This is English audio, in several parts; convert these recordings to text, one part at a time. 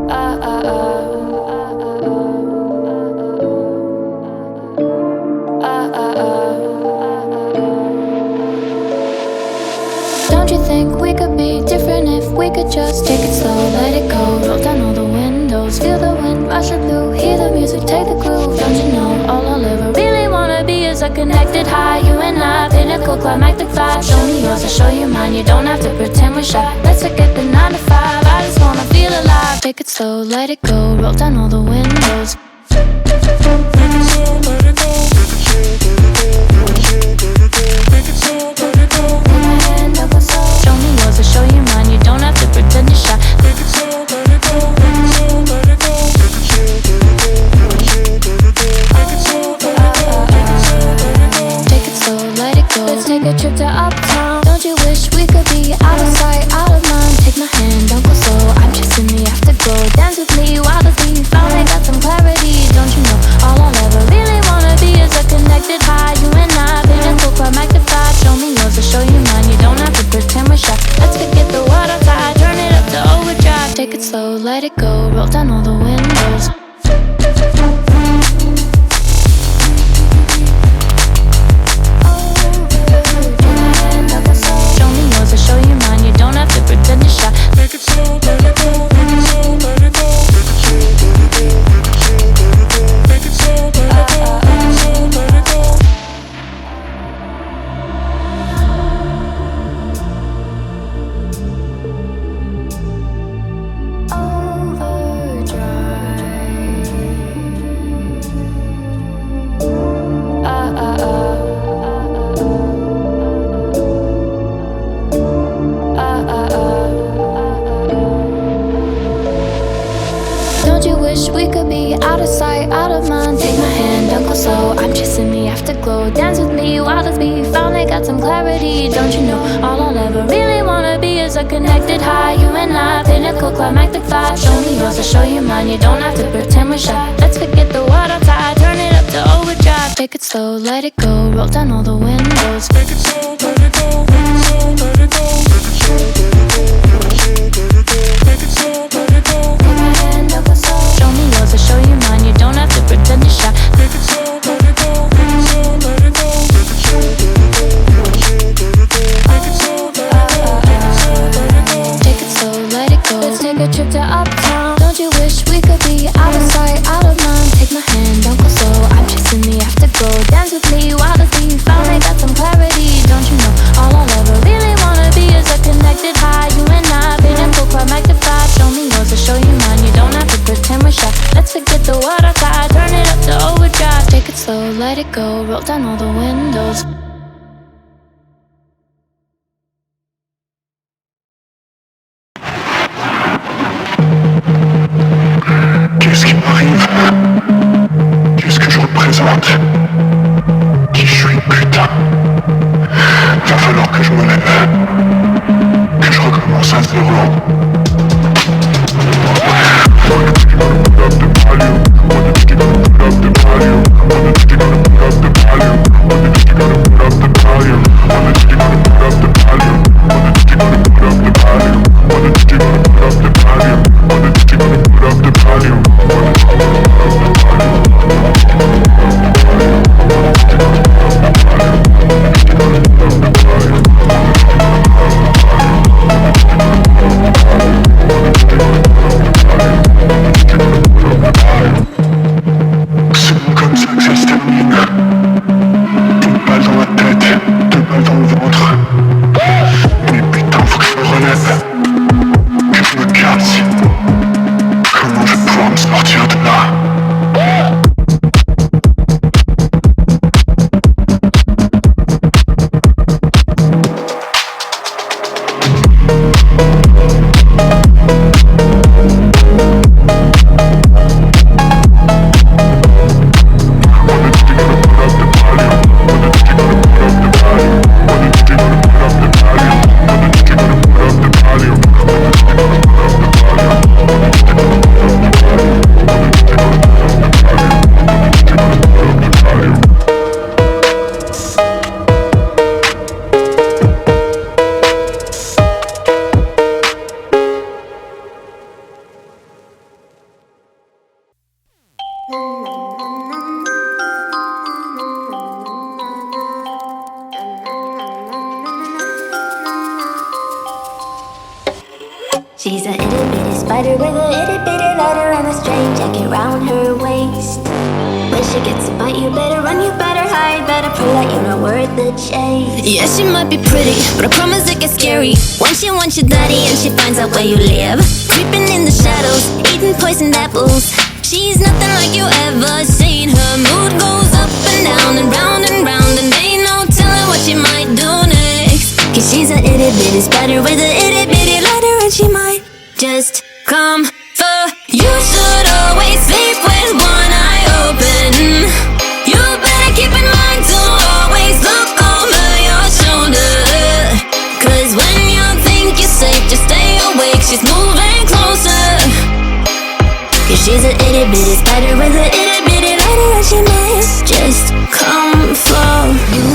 Don't you think we could be different if we could just take it slow, let it go, roll down all the windows, feel the wind rushing through, hear the music, take the groove. Don't you know all I'll ever really wanna be is a connected high, you and I, pinnacle, climactic vibe. Show me yours, I'll show you mine, you don't have to pretend we're shy. Let's forget the 9 to 5, I just wanna feel alive. Take it slow, let it go, roll down all the windows. Show me yours, I'll show you mine, you don't have to pretend you're shy. Take it slow, let it go. Let's take a trip to uptown. Don't you wish we could be out of sight, out of mind? Take my hand, don't go slow, I'm chasing the afterglow. Dance with me, wild as we finally got some clarity. Don't you know all I'll ever really wanna be is a connected high, you and I, pinnacle, climactic vibe. Show me yours, I'll show you mine, you don't have to pretend we're shy. Let's forget the world outside, turn it up to overdrive. Take it slow, let it go, roll down all the windows. Pretend you're shy. Make it slow, let it go. Make it slow, let it go. Make it slow, let it go. Make it slow, let it go. Don't you wish we could be out of sight, out of mind? Take my hand, don't go slow, I'm chasing the afterglow. Dance with me, wild as we finally got some clarity. Don't you know all I'll ever really wanna be is a connected high, you and I, pinnacle, climactic vibe. Show me yours, I'll show you mine, you don't have to pretend we're shy. Let's forget the world outside, turn it up to overdrive. Take it slow, let it go, roll down all the windows. Take it slow, let it go, make it slow, let it go. Take it slow, let it go. Show me yours, I'll show you mine, you don't have to pretend you're shy. Make it slow, let it go. Make it slow, let it go. Make it slow, let it go. Take it slow, let it go. Let's take a trip to uptown. Don't you wish we could be out of sight, out of mind? Take my hand, don't go slow, I'm chasing the afterglow. Dance with me, wild as we finally got some clarity. Don't you know all I'll ever really wanna be is a connected high, you and I, pinnacle, climactic vibe. Show me yours, I'll show you mine, you don't have to pretend we're shy. Let's forget the world outside, turn it up to overdrive. Take it slow, let it go, roll down all the windows. Qu'est-ce qui m'arrive? Qu'est-ce que je représente? Qui je suis, putain? Va falloir que je me lève, que je recommence à zéro. Up the value. spider with a itty bitty letter and a string jacket round her waist. When she gets a bite, you better run, you better hide, better pray that you're not worth the chase. Yeah, she might be pretty, but I promise it gets scary once she wants your daddy and she finds out where you live. Creeping in the shadows, eating poisoned apples. She's nothing like you ever seen. Her mood goes up and down and round and round, and ain't no telling what she might do next. Cause she's a itty bitty spider with a itty bitty letter, and she might just come for you. Should always sleep with one eye open. You better keep in mind to always look over your shoulder. Cause when you think you're safe, just stay awake, she's moving closer. Cause she's a itty bitty spider with a itty bitty letter, and she might just come for you.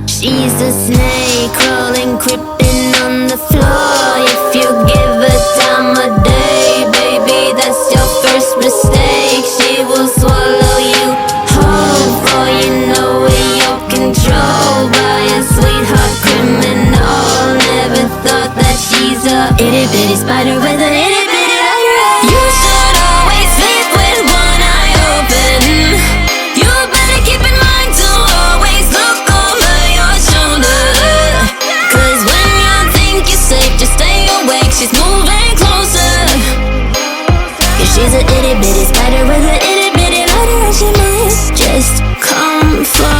She's a snake crawling, creeping on the floor. If you give her time of day, baby, that's your first mistake. She will swallow you whole, for you know in your control by a sweetheart criminal. Never thought that she's a itty bitty spider with a itty bitty letter. You should always sleep with one eye open. You better keep in mind to always look over your shoulder. Cause when you think you're safe, just stay awake, she's moving closer. Cause she's a itty bitty spider with a itty bitty letter, and she might just come for.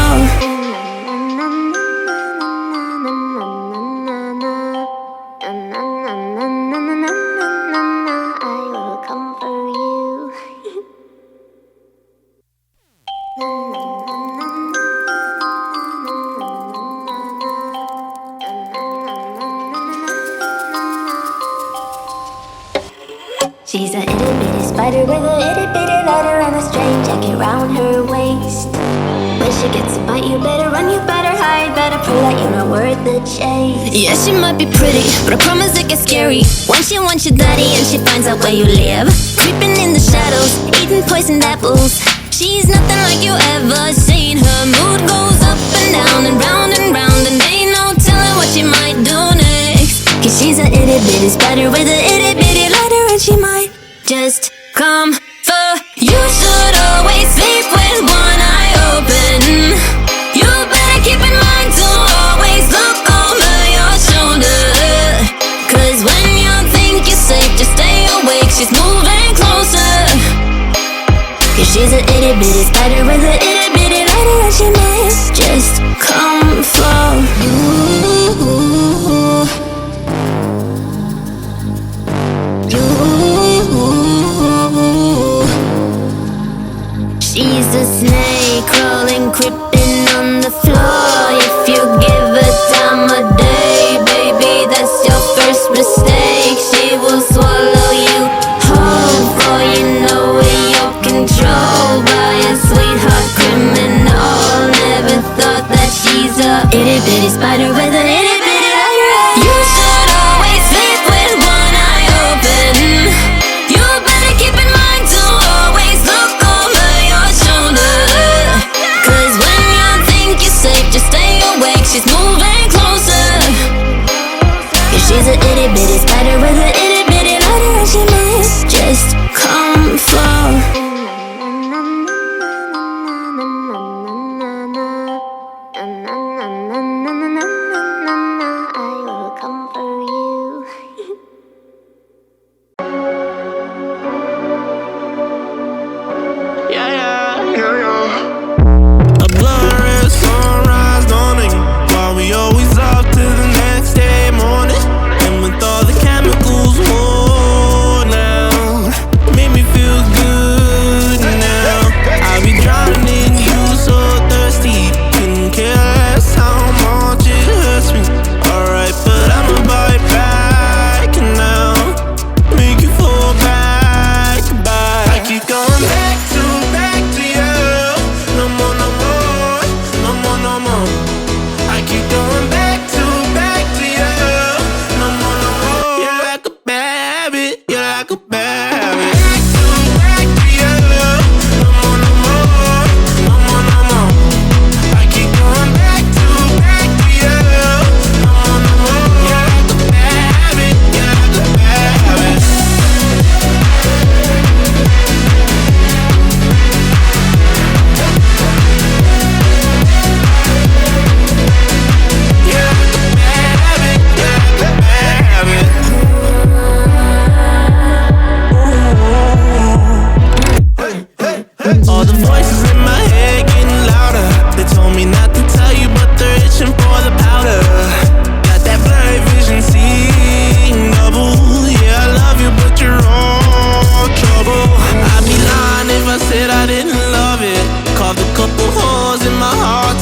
I will come for you. She's a itty bitty spider with a itty bitty letter and a string jacket round her waist. When she gets a bite, you better run, you better hide, better pray that you're not worth the chase. Yeah, she might be pretty, but I promise it gets scary once she wants your daddy and she finds out where you live. Creeping in the shadows, eating poisoned apples. She's nothing like you ever seen. Her mood goes up and down and round, and ain't no telling what she might do next. Cause she's a itty bitty spider with a itty bitty letter, and she might just come for you. Should always sleep with one eye open. You better keep in mind to always look over your shoulder. Cause when you think you're safe, just stay awake, she's moving closer. Cause she's a itty bitty spider with a itty bitty letter, and she might just come for you. She's a snake crawling, creeping on the floor. If you give her time of day, baby, that's your first mistake. She will swallow you whole, for you know in your control by a sweetheart criminal. Never thought that she's a itty bitty spider with a itty bitty letter. You should always sleep with one eye open. You better keep in mind to always look over your shoulder. Cause when you think you're safe, just stay awake, she's moving closer. Cause she's a itty bitty spider with a itty bitty letter, and she might just come for.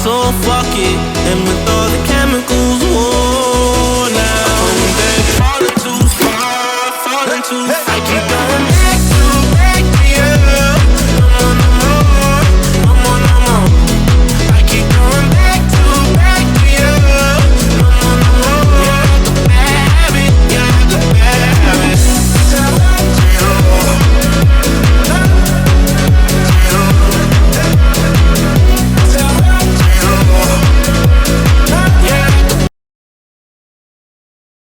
so fuck it. And with all the chemicals worn out, they're falling too far, falling too far. I keep going.